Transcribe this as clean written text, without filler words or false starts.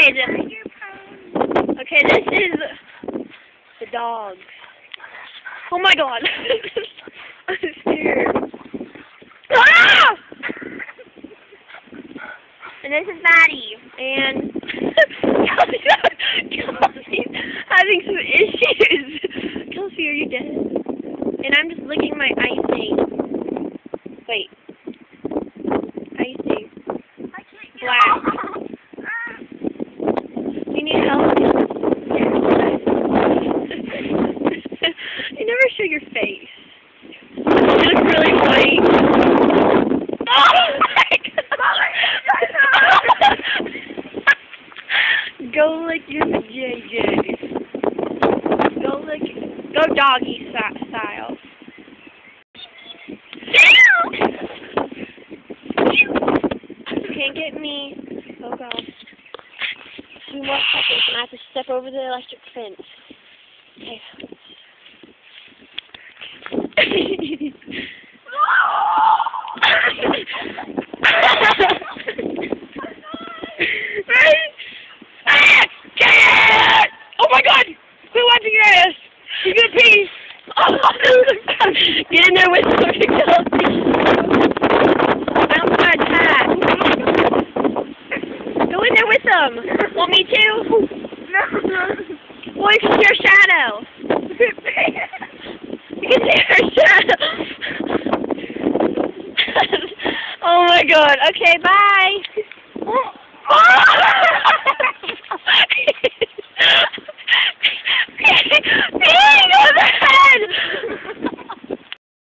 Okay, okay, this is the dog. Oh my god. I'm scared. Ah! And this is Maddie. And Kelsey's having some issues. Kelsey, are you dead? And I'm just licking my icing. Wait. Icing. Black. You need help? You never show your face. You look really funny. Oh my God! Go lick your JJ. Go lick. Go doggy style. You can't get me. Oh God. 2 more seconds and I have to step over the electric fence. Okay. Oh my God! Quit wiping your ass! You're gonna pee! Oh, get in there with her. Bounce my hat. Go in there with them. Want me to? No. Well, you can see her shadow. You can see her shadow. Oh my God. Okay, bye.